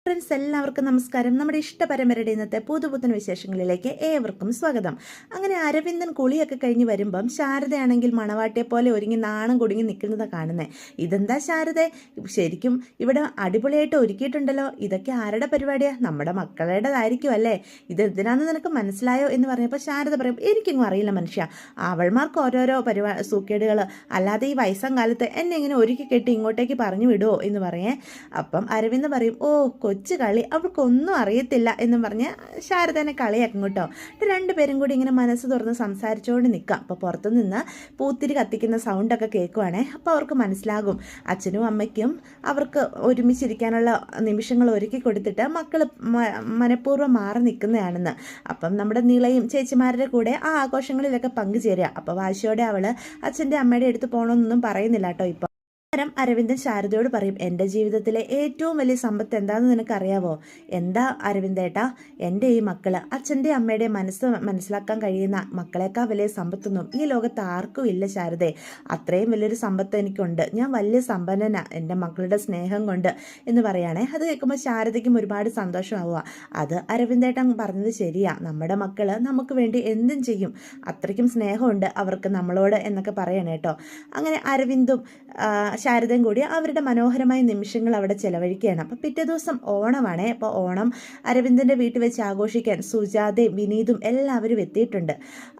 Friends എല്ലാവർക്കും നമസ്കാരം. നമ്മുടെ ഇഷ്ടപരമ്പരയുടെ ഇന്നത്തെ പുതുപുത്തൻ വിശേഷങ്ങളിലേക്ക് ഏവർക്കും സ്വാഗതം. അങ്ങനെ അരവിന്ദൻ കുളിയൊക്കെ കഴിഞ്ഞ് വരുമ്പം ശാരദയാണെങ്കിൽ മണവാട്ടിയെ പോലെ ഒരുങ്ങി നാണം കുടുങ്ങി നിൽക്കുന്നത് കാണുന്നത്. ഇതെന്താ ശാരദ, ശരിക്കും ഇവിടെ അടിപൊളിയായിട്ട് ഒരുക്കിയിട്ടുണ്ടല്ലോ, ഇതൊക്കെ ആരുടെ പരിപാടിയാ? നമ്മുടെ മക്കളുടേതായിരിക്കും അല്ലേ? ഇതെന്തിനാന്ന് നിനക്ക് മനസ്സിലായോ എന്ന് പറഞ്ഞപ്പോൾ ശാരദ പറയും, എനിക്കൊന്നും അറിയില്ല മനുഷ്യ, അവൾമാർക്ക് ഓരോരോ സൂക്കേടുകൾ, അല്ലാതെ ഈ വയസ്സാം കാലത്ത് എന്നെ ഇങ്ങനെ ഒരുക്കി കെട്ടി ഇങ്ങോട്ടേക്ക് പറഞ്ഞു വിടുമോ എന്ന് പറയേ. അപ്പം അരവിന്ദ് പറയും, ഓ കൊച്ചു കളി, അവൾക്കൊന്നും അറിയത്തില്ല എന്ന് പറഞ്ഞ് ശാരദനെ കളിയാക്കും കേട്ടോ. രണ്ടുപേരും കൂടി ഇങ്ങനെ മനസ്സ് തുറന്ന് സംസാരിച്ചുകൊണ്ട് നിൽക്കാം. അപ്പോൾ പുറത്തുനിന്ന് പൂത്തിരി കത്തിക്കുന്ന സൗണ്ടൊക്കെ കേൾക്കുവാണേ. അപ്പോൾ അവർക്ക് മനസ്സിലാകും അച്ഛനും അമ്മയ്ക്കും അവർക്ക് ഒരുമിച്ചിരിക്കാനുള്ള നിമിഷങ്ങൾ ഒരുക്കി കൊടുത്തിട്ട് മക്കൾ മനഃപൂർവ്വം മാറി നിൽക്കുന്നതാണെന്ന്. അപ്പം നമ്മുടെ നിളയും ചേച്ചിമാരുടെ കൂടെ ആ ആഘോഷങ്ങളിലൊക്കെ പങ്കുചേരുക. അപ്പോൾ വാശിയോടെ അവൾ അച്ഛൻ്റെ അമ്മയുടെ അടുത്ത് പോകണമെന്നൊന്നും പറയുന്നില്ല കേട്ടോ. ഇപ്പം അരവിന്ദൻ ശാരദയോട് പറയും, എൻ്റെ ജീവിതത്തിലെ ഏറ്റവും വലിയ സമ്പത്ത് എന്താണെന്ന് നിനക്കറിയാവോ? എന്താ അരവിന്ദേട്ടാ? എൻ്റെ ഈ മക്കള്, അച്ഛൻ്റെ അമ്മയുടെ മനസ്സ് മനസ്സിലാക്കാൻ കഴിയുന്ന മക്കളെക്കാൾ വലിയ സമ്പത്തൊന്നും ഈ ലോകത്ത് ആർക്കും ഇല്ല ശാരദേ. അത്രയും വലിയൊരു സമ്പത്ത് എനിക്കുണ്ട്, ഞാൻ വലിയ സമ്പന്നനാ എൻ്റെ മക്കളുടെ സ്നേഹം കൊണ്ട് എന്ന് പറയുകയാണെ. അത് കേൾക്കുമ്പോൾ ശാരദയ്ക്കും ഒരുപാട് സന്തോഷമാവുക. അത് അരവിന്ദേട്ടൻ പറഞ്ഞത് ശരിയാ, നമ്മുടെ മക്കള് നമുക്ക് വേണ്ടി എന്തും ചെയ്യും, അത്രയ്ക്കും സ്നേഹമുണ്ട് അവർക്ക് നമ്മളോട് എന്നൊക്കെ പറയണേ കേട്ടോ. അങ്ങനെ അരവിന്ദും ശാരദയും കൂടി അവരുടെ മനോഹരമായ നിമിഷങ്ങൾ അവിടെ ചെലവഴിക്കുകയാണ്. അപ്പോൾ പിറ്റേ ദിവസം ഓണമാണേ. അപ്പോൾ ഓണം അരവിന്ദൻ്റെ വീട്ടിൽ വെച്ച് ആഘോഷിക്കാൻ സുജാതയും വിനീതും എല്ലാവരും എത്തിയിട്ടുണ്ട്.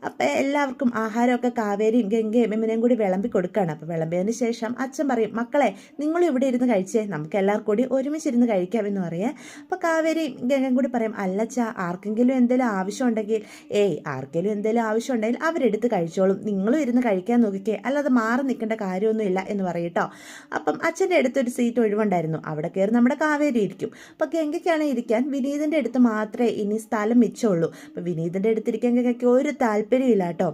അപ്പോൾ എല്ലാവർക്കും ആഹാരമൊക്കെ കാവേരിയും ഗംഗയും എമ്മിനെയും കൂടി വിളമ്പി കൊടുക്കുകയാണ്. അപ്പോൾ വിളമ്പിയതിന് ശേഷം അച്ഛൻ പറയും, മക്കളെ നിങ്ങൾ ഇവിടെ ഇരുന്ന് കഴിച്ചേ, നമുക്ക് എല്ലാവർക്കും കൂടി ഒരുമിച്ചിരുന്ന് കഴിക്കാം എന്ന് പറയേ. അപ്പോൾ കാവേരിയും ഗംഗയും കൂടി പറയും, അല്ലച്ച, ആർക്കെങ്കിലും എന്തെങ്കിലും ആവശ്യം ഉണ്ടെങ്കിൽ ആർക്കെങ്കിലും എന്തെങ്കിലും ആവശ്യം ഉണ്ടെങ്കിൽ അവരെടുത്ത് കഴിച്ചോളും, നിങ്ങളും ഇരുന്ന് കഴിക്കാൻ നോക്കിക്കേ, അല്ലാതെ മാറി നിൽക്കേണ്ട കാര്യമൊന്നുമില്ല എന്ന് പറയട്ടോ. അപ്പം അച്ഛൻ്റെ അടുത്തൊരു സീറ്റ് ഒഴിവുണ്ടായിരുന്നു, അവിടെ കയറി നമ്മുടെ കാവേരി ഇരിക്കും. അപ്പം ഗംഗയ്ക്കാണ് ഇരിക്കാൻ വിനീതിൻ്റെ അടുത്ത് മാത്രമേ ഇനി സ്ഥലം മിച്ചമുള്ളൂ. അപ്പം വിനീതിൻ്റെ അടുത്തിരിക്കാൻ ഗംഗയ്ക്ക് ഒരു താല്പര്യമില്ല കേട്ടോ.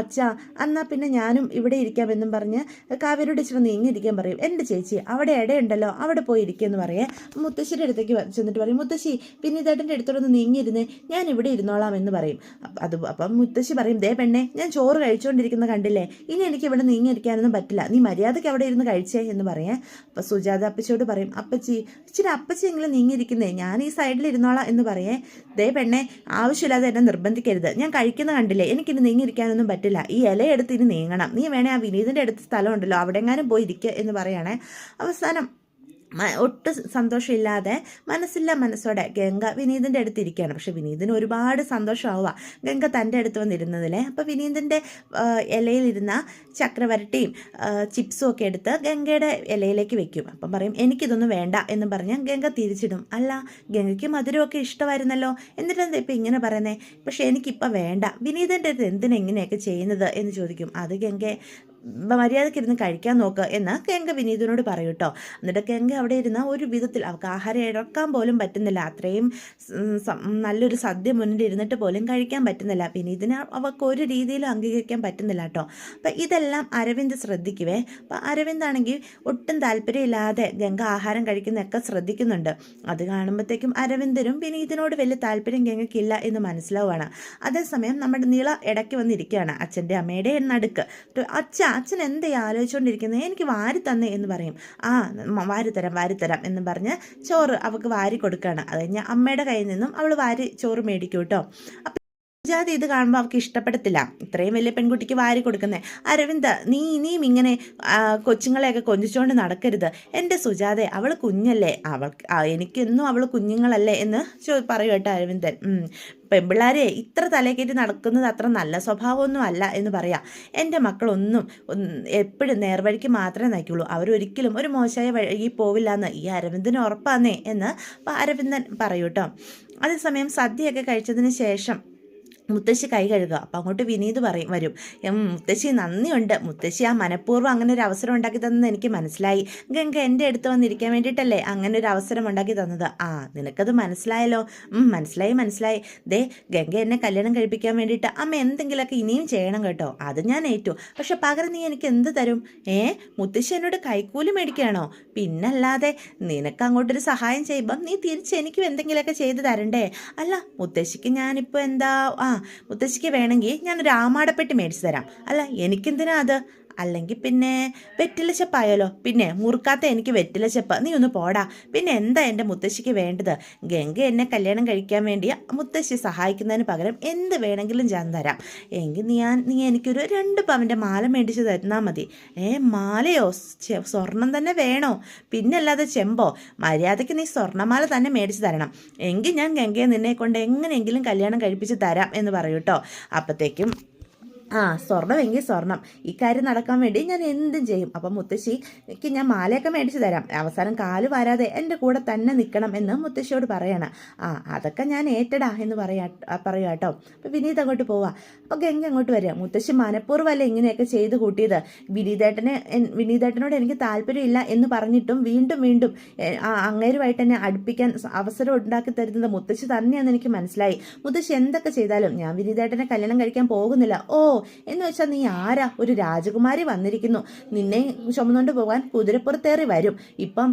അച്ഛാ, എന്നാൽ പിന്നെ ഞാനും ഇവിടെ ഇരിക്കാമെന്നും പറഞ്ഞ് കാവേരിയോട് ഇച്ചിരി നീങ്ങിയിരിക്കാൻ പറയും. എൻ്റെ ചേച്ചി അവിടെ ഇടയുണ്ടല്ലോ, അവിടെ പോയി ഇരിക്കുമെന്ന് പറയേ. മുത്തശ്ശിയുടെ അടുത്തേക്ക് ചെന്നിട്ട് പറയും, മുത്തശ്ശി വിനീതേട്ടൻ്റെ അടുത്തോടൊന്ന് നീങ്ങിയിരുന്നേ, ഞാൻ ഇവിടെ ഇരുന്നോളാം എന്ന് പറയും. അപ്പം മുത്തശ്ശി പറയും, ദേ പെണ്ണെ, ഞാൻ ചോറ് കഴിച്ചുകൊണ്ടിരിക്കുന്ന കണ്ടില്ലേ, ഇനി എനിക്ക് ഇവിടെ നീങ്ങിയിരിക്കാനൊന്നും പറ്റില്ല, നീ മര്യാദയ്ക്ക് അവിടെ ഇരുന്ന് കഴിച്ചേ എന്ന് പറയാം. അപ്പോൾ സുജാത അപ്പച്ചിയോട് പറയും, അപ്പച്ചി ഇച്ചിരി അപ്പച്ചി എങ്കിലും നീങ്ങിയിരിക്കുന്നേ, ഞാൻ ഈ സൈഡിൽ ഇരുന്നോളാം എന്ന് പറയേ. ദേ പെണ്ണെ, ആവശ്യമില്ലാതെ എന്നെ നിർബന്ധിക്കരുത്, ഞാൻ കഴിക്കുന്ന കണ്ടില്ലേ, എനിക്കിനി നീങ്ങിയിരിക്കാനൊന്നും പറ്റില്ല, ഈ ഇലയെടുത്ത് ഇനി നീങ്ങണം, നീ വേണേ ആ വിനീതിൻ്റെ അടുത്ത് സ്ഥലമുണ്ടല്ലോ അവിടെ എങ്ങാനും പോയി ഇരിക്കുക എന്ന് പറയുകയാണെ. അവസാനം ഒട്ടും സന്തോഷമില്ലാതെ മനസ്സില്ല മനസ്സോടെ ഗംഗ വിനീതിൻ്റെ അടുത്തിരിക്കുകയാണ്. പക്ഷെ വിനീതിന് ഒരുപാട് സന്തോഷമാവുക ഗംഗ തൻ്റെ അടുത്ത് വന്നിരുന്നതിലെ. അപ്പോൾ വിനീതിൻ്റെ ഇലയിലിരുന്ന ചക്രവരട്ടിയും ചിപ്സും ഒക്കെ എടുത്ത് ഗംഗയുടെ ഇലയിലേക്ക് വെക്കും. അപ്പം പറയും, എനിക്കിതൊന്നും വേണ്ട എന്ന് പറഞ്ഞാൽ ഗംഗ തിരിച്ചിടും. അല്ല, ഗംഗയ്ക്ക് മധുരമൊക്കെ ഇഷ്ടമായിരുന്നല്ലോ, എന്നിട്ടെന്താ ഇപ്പം ഇങ്ങനെ പറയുന്നത്? പക്ഷേ എനിക്കിപ്പം വേണ്ട, വിനീതിൻ്റെ അടുത്ത് എന്തിനെങ്ങനെയൊക്കെ ചെയ്യുന്നത് എന്ന് ചോദിക്കും. അത് ഗംഗ മര്യാദയ്ക്ക് ഇരുന്ന് കഴിക്കാൻ നോക്ക് എന്ന് ഗംഗ വിനീതിനോട് പറയും കേട്ടോ. എന്നിട്ട് ഗംഗ അവിടെ ഇരുന്ന ഒരു വിധത്തിൽ അവൾക്ക് ആഹാരം ഇറക്കാൻ പോലും പറ്റുന്നില്ല, അത്രയും നല്ലൊരു സദ്യ മുന്നിൽ ഇരുന്നിട്ട് പോലും കഴിക്കാൻ പറ്റുന്നില്ല. വിനീതിനെ അവൾക്ക് ഒരു രീതിയിലും അംഗീകരിക്കാൻ പറ്റുന്നില്ല കേട്ടോ. അപ്പം ഇതെല്ലാം അരവിന്ദ് ശ്രദ്ധിക്കുവേ. അപ്പം അരവിന്ദാണെങ്കിൽ ഒട്ടും താല്പര്യമില്ലാതെ ഗംഗ ആഹാരം കഴിക്കുന്നതൊക്കെ ശ്രദ്ധിക്കുന്നുണ്ട്. അത് കാണുമ്പോഴത്തേക്കും അരവിന്ദനും വിനീതിനോട് വലിയ താല്പര്യം ഗംഗയ്ക്കില്ല എന്ന് മനസ്സിലാവുകയാണ്. അതേസമയം നമ്മുടെ നീള ഇടയ്ക്ക് വന്നിരിക്കുകയാണ് അച്ഛൻ്റെ അമ്മയുടെ നടുക്ക്. അച്ഛൻ എന്തേ ആലോചിച്ചുകൊണ്ടിരിക്കുന്നത്, എനിക്ക് വാരി തന്നേ എന്ന് പറയും. ആ വാരിത്തരാം എന്ന് പറഞ്ഞ് ചോറ് അവൾക്ക് വാരി കൊടുക്കുകയാണ്. അത് കഴിഞ്ഞാൽ അമ്മയുടെ കയ്യിൽ നിന്നും അവൾ ചോറ് മേടിക്കും കേട്ടോ. സുജാത ഇത് കാണുമ്പോൾ അവൾക്ക് ഇഷ്ടപ്പെടത്തില്ല, ഇത്രയും വലിയ പെൺകുട്ടിക്ക് വാരി കൊടുക്കുന്നത്. അരവിന്ദ്, നീ ഇനിയും ഇങ്ങനെ കൊച്ചുങ്ങളെയൊക്കെ കൊഞ്ചിച്ചുകൊണ്ട് നടക്കരുത്, എൻ്റെ സുജാത അവൾ കുഞ്ഞല്ലേ, എനിക്കെന്നും അവൾ കുഞ്ഞുങ്ങളല്ലേ എന്ന് പറയും കേട്ടോ അരവിന്ദൻ. പെൺപിള്ളാരെ ഇത്ര തലക്കേറ്റി നടക്കുന്നത് അത്ര നല്ല സ്വഭാവമൊന്നും അല്ല എന്ന് പറയാം. എൻ്റെ മക്കളൊന്നും എപ്പോഴും നേർവഴിക്ക് മാത്രമേ നയിക്കുള്ളൂ, അവരൊരിക്കലും ഒരു മോശമായ വഴി പോവില്ല എന്ന് ഈ അരവിന്ദന് ഉറപ്പാന്നേ എന്ന് അരവിന്ദൻ പറയൂ കേട്ടോ. അതേസമയം സദ്യയൊക്കെ കഴിച്ചതിന് ശേഷം മുത്തശ്ശി കൈ കഴുകുക. അപ്പം അങ്ങോട്ട് വിനീത് വരും, മുത്തശ്ശി നന്ദിയുണ്ട്, മുത്തശ്ശി ആ മനഃപൂർവ്വം അങ്ങനെ ഒരു അവസരം ഉണ്ടാക്കി തന്നത് എനിക്ക് മനസ്സിലായി, ഗംഗ എൻ്റെ അടുത്ത് വന്നിരിക്കാൻ വേണ്ടിയിട്ടല്ലേ അങ്ങനെ ഒരു അവസരം ഉണ്ടാക്കി തന്നത്. ആ, നിനക്കത് മനസ്സിലായല്ലോ? മനസ്സിലായി. ദേ, ഗംഗ എന്നെ കല്യാണം കഴിപ്പിക്കാൻ വേണ്ടിയിട്ട് അമ്മ എന്തെങ്കിലുമൊക്കെ ഇനിയും ചെയ്യണം കേട്ടോ, അത് ഞാൻ ഏറ്റു. പക്ഷെ പകരം നീ എനിക്ക് എന്ത് തരും? മുത്തശ്ശി എന്നോട് കൈക്കൂലി മേടിക്കുകയാണോ? പിന്നല്ലാതെ, നിനക്ക് അങ്ങോട്ടൊരു സഹായം ചെയ്യുമ്പം നീ തിരിച്ച് എനിക്കും എന്തെങ്കിലുമൊക്കെ ചെയ്ത് തരണ്ടേ? അല്ല, മുത്തശ്ശിക്ക് ഞാനിപ്പോൾ എന്താ, മുത്തശ്ശിക്ക് വേണമെങ്കിൽ ഞാനൊരു ആമാടപ്പെട്ടി മേടിച്ച് തരാം. അല്ല, എനിക്കെന്തിനാ അത്? അല്ലെങ്കിൽ പിന്നെ വെറ്റിലച്ചപ്പായാലോ? പിന്നെ മുറുക്കാത്ത എനിക്ക് വെറ്റിലച്ചപ്പ്, നീ ഒന്ന് പോടാ. പിന്നെ എന്താ എൻ്റെ മുത്തശ്ശിക്ക് വേണ്ടത്? ഗംഗ എന്നെ കല്യാണം കഴിക്കാൻ വേണ്ടി മുത്തശ്ശി സഹായിക്കുന്നതിന് പകരം എന്ത് വേണമെങ്കിലും ഞാൻ തരാം. എങ്കിൽ നീ എനിക്കൊരു 2 പവൻ്റെ മാല മേടിച്ച് തന്നാൽ മതി. മാലയോ? സ്വർണം തന്നെ വേണോ? പിന്നെ അല്ലാതെ ചെമ്പോ? മര്യാദയ്ക്ക് നീ സ്വർണ്ണമാല തന്നെ മേടിച്ച് തരണം. എങ്കിൽ ഞാൻ ഗംഗയെ നിന്നെ കൊണ്ട് എങ്ങനെയെങ്കിലും കല്യാണം കഴിപ്പിച്ച് തരാം എന്ന് പറയൂ കേട്ടോ. അപ്പോഴത്തേക്കും സ്വർണ്ണമെങ്കിൽ സ്വർണം, ഇക്കാര്യം നടക്കാൻ വേണ്ടി ഞാൻ എന്തും ചെയ്യും. അപ്പം മുത്തശ്ശിക്ക് ഞാൻ മാലയൊക്കെ മേടിച്ച് തരാം, അവസാനം കാല് വാരാതെ എൻ്റെ കൂടെ തന്നെ നിൽക്കണം എന്ന് മുത്തശ്ശിയോട് പറയണം. അതൊക്കെ ഞാൻ ഏറ്റടാ എന്ന് പറയുക കേട്ടോ. അപ്പം വിനീത് അങ്ങോട്ട് പോവാ. അപ്പോൾ ഗംഗ അങ്ങോട്ട് വരിക. മുത്തശ്ശി മനഃപൂർവ്വമല്ല ഇങ്ങനെയൊക്കെ ചെയ്ത് കൂട്ടിയത്. വിനീതേട്ടനോട് എനിക്ക് താല്പര്യമില്ല എന്ന് പറഞ്ഞിട്ടും വീണ്ടും വീണ്ടും അങ്ങേരുമായിട്ട് എന്നെ അടുപ്പിക്കാൻ അവസരം ഉണ്ടാക്കി തരുന്നത് മുത്തശ്ശി തന്നെയാണെന്ന് എനിക്ക് മനസ്സിലായി. മുത്തശ്ശി എന്തൊക്കെ ചെയ്താലും ഞാൻ വിനീതേട്ടനെ കല്യാണം കഴിക്കാൻ പോകുന്നില്ല. എന്ന് വെച്ചാൽ നീ ആരാ? ഒരു രാജകുമാരി വന്നിരിക്കുന്നു, നിന്നെ ചുമന്നുകൊണ്ട് പോകാൻ കുതിരപ്പുറത്തേറി വരും. ഇപ്പം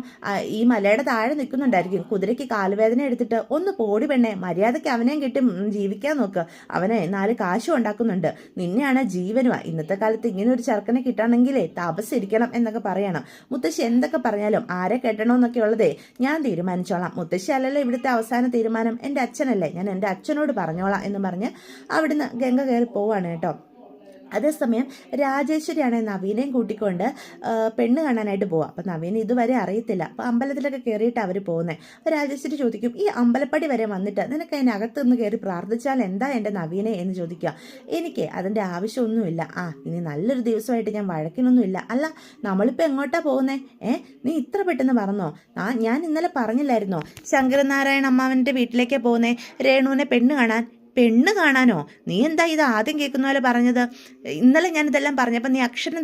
ഈ മലയുടെ താഴെ നിൽക്കുന്നുണ്ടായിരിക്കും. കുതിരയ്ക്ക് കാലുവേദന എടുത്തിട്ട് ഒന്ന് പോടി പെണ്ണെ, മര്യാദയ്ക്ക് അവനെയും കിട്ടി ജീവിക്കാൻ നോക്ക്. അവനെ 4 കാശും ഉണ്ടാക്കുന്നുണ്ട്. നിന്നെയാണ് ജീവനുവാ. ഇന്നത്തെ കാലത്ത് ഇങ്ങനെ ഒരു ചെറുക്കനെ കിട്ടണമെങ്കിലേ തപസ്സിരിക്കണം എന്നൊക്കെ പറയണം. മുത്തശ്ശി എന്തൊക്കെ പറഞ്ഞാലും ആരെ കെട്ടണമെന്നൊക്കെ ഉള്ളതേ ഞാൻ തീരുമാനിച്ചോളാം. മുത്തശ്ശി അല്ലല്ലോ ഇവിടുത്തെ അവസാന തീരുമാനം, എൻ്റെ അച്ഛനല്ലേ, ഞാൻ എൻ്റെ അച്ഛനോട് പറഞ്ഞോളാം എന്ന് പറഞ്ഞ് അവിടുന്ന് ഗംഗ കയറി പോവാണ് കേട്ടോ. അതേസമയം രാജേശ്വരിയാണ് നവീനെയും കൂട്ടിക്കൊണ്ട് പെണ്ണ് കാണാനായിട്ട് പോവുക. അപ്പം നവീൻ ഇതുവരെ അറിയത്തില്ല. അപ്പോൾ അമ്പലത്തിലൊക്കെ കയറിയിട്ട് അവർ പോകുന്നത്. അപ്പോൾ രാജേശ്വരി ചോദിക്കും, ഈ അമ്പലപ്പടി വരെ വന്നിട്ട് നിനക്ക് അതിനകത്ത് നിന്ന് കയറി പ്രാർത്ഥിച്ചാൽ എന്താ എൻ്റെ നവീനെ എന്ന് ചോദിക്കുക. എനിക്ക് അതിൻ്റെ ആവശ്യമൊന്നുമില്ല. ഇനി നല്ലൊരു ദിവസമായിട്ട് ഞാൻ വഴക്കിനൊന്നുമില്ല. അല്ല, നമ്മളിപ്പോൾ എങ്ങോട്ടാണ് പോകുന്നത്? നീ ഇത്ര പെട്ടെന്ന് പറഞ്ഞോ? ഞാൻ ഇന്നലെ പറഞ്ഞില്ലായിരുന്നോ ശങ്കരനാരായണ അമ്മാവൻ്റെ വീട്ടിലേക്കാണ് പോകുന്നത് രേണുവിനെ പെണ്ണ് കാണാനോ? നീ എന്താ ഇത് ആദ്യം കേൾക്കുന്ന പോലെ പറഞ്ഞത്? ഇന്നലെ ഞാനിതെല്ലാം പറഞ്ഞപ്പോൾ നീ അക്ഷരം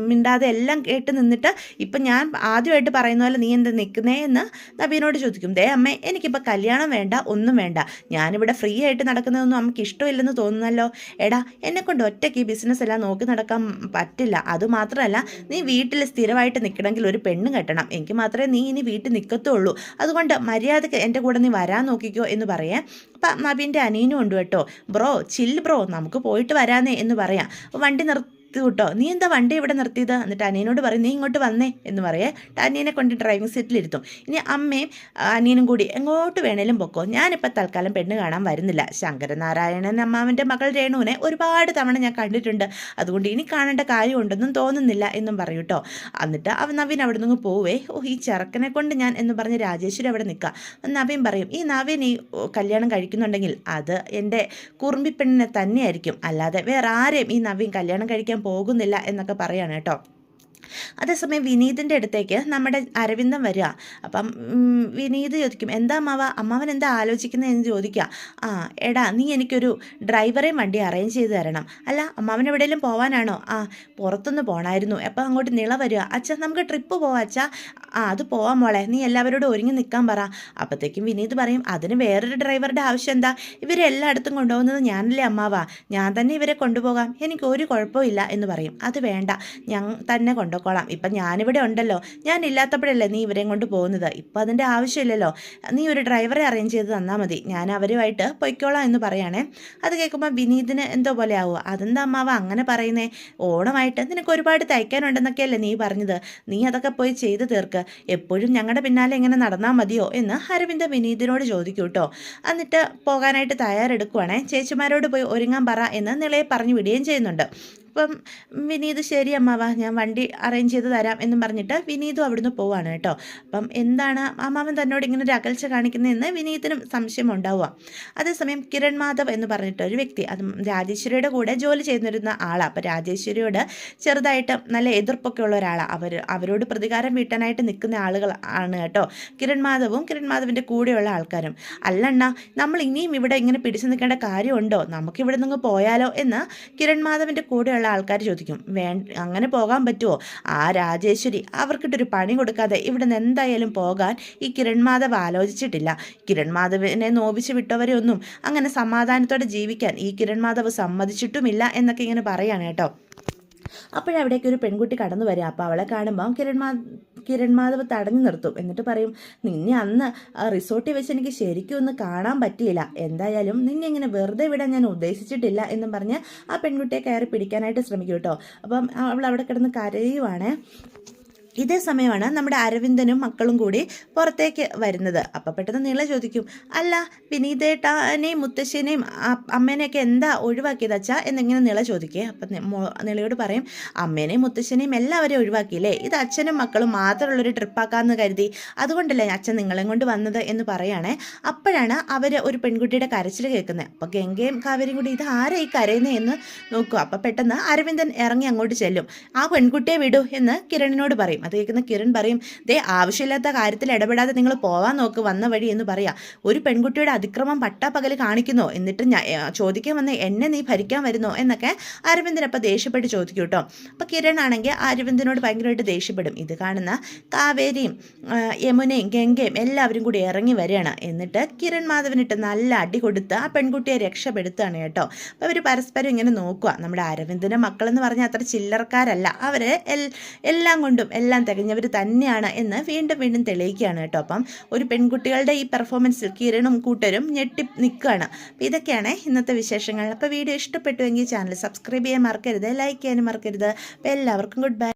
മിണ്ടാതെ എല്ലാം കേട്ട് നിന്നിട്ട് ഇപ്പം ഞാൻ ആദ്യമായിട്ട് പറയുന്ന പോലെ നീ എന്താ നിൽക്കുന്നേ എന്ന് നവീനോട് ചോദിക്കും. അമ്മേ, എനിക്കിപ്പോൾ കല്യാണം വേണ്ട, ഒന്നും വേണ്ട. ഞാനിവിടെ ഫ്രീ ആയിട്ട് നടക്കുന്നതൊന്നും അമ്മയ്ക്ക് ഇഷ്ടമില്ലെന്ന് തോന്നുന്നല്ലോ. എടാ, എന്നെക്കൊണ്ട് ഒറ്റയ്ക്ക് ഈ ബിസിനസ് എല്ലാം നോക്കി നടക്കാൻ പറ്റില്ല. അതുമാത്രമല്ല, നീ വീട്ടിൽ സ്ഥിരമായിട്ട് നിൽക്കണമെങ്കിൽ ഒരു പെണ്ണ് കെട്ടണം. എനിക്ക് മാത്രമേ നീ ഇനി വീട്ടിൽ നിൽക്കത്തുള്ളൂ. അതുകൊണ്ട് മര്യാദയ്ക്ക് എൻ്റെ കൂടെ നീ വരാൻ നോക്കിക്കോ എന്ന് പറയാം. അപ്പം നവീൻ്റെ അനിയനും ഉണ്ട് കേട്ടോ. ചില്ല് ബ്രോ, നമുക്ക് പോയിട്ട് വരാനേ എന്ന് പറയാം. വണ്ടി കേട്ടോ. നീ എന്താ വണ്ടി ഇവിടെ നിർത്തിയത്? എന്നിട്ട് അനിയനോട് പറയും, നീ ഇങ്ങോട്ട് വന്നേ എന്ന് പറയേ. അനിയനെ കൊണ്ട് ഡ്രൈവിംഗ് സീറ്റിലിരുത്തും. ഇനി അമ്മയും അനിയനും കൂടി എങ്ങോട്ട് വേണേലും പൊക്കോ, ഞാനിപ്പോൾ തൽക്കാലം പെണ്ണ് കാണാൻ വരുന്നില്ല. ശങ്കരനാരായണൻ അമ്മാവൻ്റെ മകൾ രേണുവിനെ ഒരുപാട് തവണ ഞാൻ കണ്ടിട്ടുണ്ട്, അതുകൊണ്ട് ഇനി കാണേണ്ട കാര്യമുണ്ടെന്നും തോന്നുന്നില്ല എന്നും പറയൂ കേട്ടോ. എന്നിട്ട് നവീൻ അവിടെ നിന്ന് പോവേ. ഈ ചെറുക്കനെ കൊണ്ട് ഞാൻ എന്ന് പറഞ്ഞ് രാജേശ്വരി അവിടെ നിൽക്കുക. നവീൻ പറയും, ഈ നവീൻ ഈ കല്യാണം കഴിക്കുന്നുണ്ടെങ്കിൽ അത് എൻ്റെ കുറുമ്പിപ്പെണ്ണിനെ തന്നെയായിരിക്കും, അല്ലാതെ വേറെ ആരെയും ഈ നവീൻ കല്യാണം കഴിക്കാൻ പോകുന്നില്ല എന്നൊക്കെ പറയാണ് കേട്ടോ. അതേസമയം വിനീതിൻ്റെ അടുത്തേക്ക് നമ്മുടെ അരവിന്ദൻ വരിക. അപ്പം വിനീത് ചോദിക്കും, എന്താ അമ്മാവൻ എന്താ ആലോചിക്കുന്നതെന്ന് ചോദിക്കുക. എടാ, നീ എനിക്കൊരു ഡ്രൈവറേയും വണ്ടി അറേഞ്ച് ചെയ്ത് തരണം. അല്ല, അമ്മാവൻ എവിടെയെങ്കിലും പോകാനാണോ? പുറത്തുനിന്ന് പോകണമായിരുന്നു. അപ്പം അങ്ങോട്ട് നിള വരിക. അച്ഛാ, നമുക്ക് ട്രിപ്പ് പോവാം അച്ഛാ. അത് പോവാം മോളെ, നീ എല്ലാവരോടും ഒരുങ്ങി നിൽക്കാൻ പറ. അപ്പോഴത്തേക്കും വിനീത് പറയും, അതിന് വേറൊരു ഡ്രൈവറുടെ ആവശ്യം എന്താ? ഇവരെ എല്ലായിടത്തും കൊണ്ടുപോകുന്നത് ഞാനല്ലേ അമ്മാവാ, ഞാൻ തന്നെ ഇവരെ കൊണ്ടുപോകാം, എനിക്ക് ഒരു കുഴപ്പമില്ല എന്ന് പറയും. അത് വേണ്ട, ഞാൻ തന്നെ കൊണ്ടുപോയിക്കോളാം. ഇപ്പം ഞാനിവിടെ ഉണ്ടല്ലോ, ഞാൻ ഇല്ലാത്തപ്പോഴല്ലേ നീ ഇവരെയും കൊണ്ട് പോകുന്നത്. ഇപ്പം അതിൻ്റെ ആവശ്യമില്ലല്ലോ, നീ ഒരു ഡ്രൈവറെ അറേഞ്ച് ചെയ്ത് തന്നാൽ മതി, ഞാൻ അവരുമായിട്ട് പൊയ്ക്കോളാം എന്ന് പറയുകയാണേ. അത് കേൾക്കുമ്പോൾ വിനീതിന് എന്തോ പോലെ ആവുക. അതെന്താ അമ്മാവ അങ്ങനെ പറയുന്നേ? ഓണമായിട്ട് നിനക്ക് ഒരുപാട് തയ്ക്കാനുണ്ടെന്നൊക്കെയല്ലേ നീ പറഞ്ഞത്, നീ അതൊക്കെ പോയി ചെയ്ത് തീർക്ക്, എപ്പോഴും ഞങ്ങളുടെ പിന്നാലെ ഇങ്ങനെ നടന്നാൽ മതിയോ എന്ന് അരവിന്ദ് വിനീതിനോട് ചോദിക്കൂ കേട്ടോ. എന്നിട്ട് പോകാനായിട്ട് തയ്യാറെടുക്കുവാണേ. ചേച്ചിമാരോട് പോയി ഒരുങ്ങാൻ പറ എന്ന് നിളയെ പറഞ്ഞു വിടുകയും ചെയ്യുന്നുണ്ട്. അപ്പം വിനീത്, ശരി അമ്മാവ, ഞാൻ വണ്ടി അറേഞ്ച് ചെയ്ത് തരാം എന്നും പറഞ്ഞിട്ട് വിനീതും അവിടുന്ന് പോവാണ് കേട്ടോ. അപ്പം എന്താണ് അമ്മാവൻ തന്നോട് ഇങ്ങനെ ഒരു അകൽച്ച കാണിക്കുന്നതെന്ന് വിനീതിനും സംശയം ഉണ്ടാവുക. അതേസമയം കിരൺ മാധവ് എന്ന് പറഞ്ഞിട്ട് ഒരു വ്യക്തി, അത് രാജേശ്വരിയുടെ കൂടെ ജോലി ചെയ്യുന്നിരുന്ന ആളാണ്. അപ്പം രാജേശ്വരിയോട് ചെറുതായിട്ട് നല്ല എതിർപ്പൊക്കെ ഉള്ള ഒരാളാണ്. അവരോട് പ്രതികാരം വീട്ടാനായിട്ട് നിൽക്കുന്ന ആളുകൾ ആണ് കേട്ടോ കിരൺ മാധവും കിരൺ മാധവിൻ്റെ കൂടെയുള്ള ആൾക്കാരും. അല്ലണ്ണ, നമ്മൾ ഇനിയും ഇവിടെ ഇങ്ങനെ പിടിച്ചു നിൽക്കേണ്ട കാര്യമുണ്ടോ, നമുക്കിവിടെ നിന്ന് പോയാലോ എന്ന് കിരൺ മാധവിൻ്റെ കൂടെയുള്ള ആൾക്കാർ ചോദിക്കും. അങ്ങനെ പോകാൻ പറ്റുമോ? രാജേശ്വരി അവർക്കിട്ടൊരു പണി കൊടുക്കാതെ ഇവിടെ നിന്ന് എന്തായാലും പോകാൻ ഈ കിരൺ മാധവ് ആലോചിച്ചിട്ടില്ല. കിരൺ മാധവിനെ നോവിച്ച് വിട്ടവരെ ഒന്നും അങ്ങനെ സമാധാനത്തോടെ ജീവിക്കാൻ ഈ കിരൺ മാധവ് സമ്മതിച്ചിട്ടുമില്ല എന്നൊക്കെ ഇങ്ങനെ പറയാണ് കേട്ടോ. അപ്പോഴവിടേക്ക് ഒരു പെൺകുട്ടി കടന്നു വരിക. അപ്പോൾ അവളെ കാണുമ്പം കിരൺ മാധവ് തടഞ്ഞു നിർത്തും. എന്നിട്ട് പറയും, നിന്നെ അന്ന് റിസോർട്ടിൽ വെച്ച് എനിക്ക് ശരിക്കും ഒന്ന് കാണാൻ പറ്റിയില്ല, എന്തായാലും നിന്നെ ഇങ്ങനെ വെറുതെ വിടാൻ ഞാൻ ഉദ്ദേശിച്ചിട്ടില്ല എന്നും പറഞ്ഞ് ആ പെൺകുട്ടിയെ കയറി പിടിക്കാനായിട്ട് ശ്രമിക്കും കേട്ടോ. അപ്പം അവൾ അവിടെ കിടന്ന് കരയുവാണ്. ഇതേ സമയമാണ് നമ്മുടെ അരവിന്ദനും മക്കളും കൂടി പുറത്തേക്ക് വരുന്നത്. അപ്പം പെട്ടെന്ന് നീള ചോദിക്കും, അല്ല വിനീതേട്ടാനെയും മുത്തശ്ശനെയും അമ്മേനെയൊക്കെ എന്താ ഒഴിവാക്കിയത് അച്ഛാ എന്നിങ്ങനെ നീള ചോദിക്കേ. അപ്പം നീളയോട് പറയും, അമ്മേനെയും മുത്തശ്ശനെയും എല്ലാവരെയും ഒഴിവാക്കിയില്ലേ, ഇത് അച്ഛനും മക്കളും മാത്രമുള്ളൊരു ട്രിപ്പാക്കാമെന്ന് കരുതി, അതുകൊണ്ടല്ലേ അച്ഛൻ നിങ്ങളെയും കൊണ്ട് വന്നത് എന്ന് പറയുകയാണേ. അപ്പോഴാണ് അവർ ഒരു പെൺകുട്ടിയുടെ കരച്ചിൽ കേൾക്കുന്നത്. അപ്പോൾ ഗംഗയും കാവേരിയും കൂടി ഇത് ആരാ ഈ കരയുന്നത് എന്ന് നോക്കുക. അപ്പം പെട്ടെന്ന് അരവിന്ദൻ ഇറങ്ങി അങ്ങോട്ട് ചെല്ലും. ആ പെൺകുട്ടിയെ വിടൂ എന്ന് കിരണിനോട് പറയും. അത് കേൾക്കുന്ന കിരൺ പറയും, ദേ ആവശ്യമില്ലാത്ത കാര്യത്തിൽ ഇടപെടാതെ നിങ്ങൾ പോവാൻ നോക്ക് വന്ന വഴി എന്ന് പറയാം. ഒരു പെൺകുട്ടിയുടെ അതിക്രമം പട്ടാപ്പകൽ കാണിക്കുന്നോ, എന്നിട്ട് ചോദിക്കാൻ വന്ന് എന്നെ നീ ഭരിക്കാൻ വരുന്നോ എന്നൊക്കെ അരവിന്ദനപ്പം ദേഷ്യപ്പെട്ട് ചോദിക്കും കേട്ടോ. അപ്പോൾ കിരൺ ആണെങ്കിൽ അരവിന്ദനോട് ഭയങ്കരമായിട്ട് ദേഷ്യപ്പെടും. ഇത് കാണുന്ന കാവേരിയും യമുനയും ഗംഗയും എല്ലാവരും കൂടി ഇറങ്ങി വരികയാണ്. എന്നിട്ട് കിരൺ മാധവനിട്ട് നല്ല അടി കൊടുത്ത് ആ പെൺകുട്ടിയെ രക്ഷപ്പെടുത്തുകയാണ് കേട്ടോ. അപ്പോൾ അവർ പരസ്പരം ഇങ്ങനെ നോക്കുക. നമ്മുടെ അരവിന്ദൻ്റെ മക്കളെന്ന് പറഞ്ഞാൽ അത്ര ചില്ലറക്കാരല്ല, അവർ എല്ലാം കൊണ്ടും എല്ലാം തികഞ്ഞവർ തന്നെയാണ് എന്ന് വീണ്ടും വീണ്ടും തെളിയിക്കുകയാണ് കേട്ടോ. അപ്പം ഒരു പെൺകുട്ടികളുടെ ഈ പെർഫോമൻസിൽ കിരണും കൂട്ടരും ഞെട്ടി നിൽക്കുകയാണ്. അപ്പോൾ ഇതൊക്കെയാണ് ഇന്നത്തെ വിശേഷങ്ങൾ. അപ്പോൾ വീഡിയോ ഇഷ്ടപ്പെട്ടുവെങ്കിൽ ചാനൽ സബ്സ്ക്രൈബ് ചെയ്യാൻ മറക്കരുത്, ലൈക്ക് ചെയ്യാനും മറക്കരുത്. അപ്പോൾ എല്ലാവർക്കും ഗുഡ് ബൈ.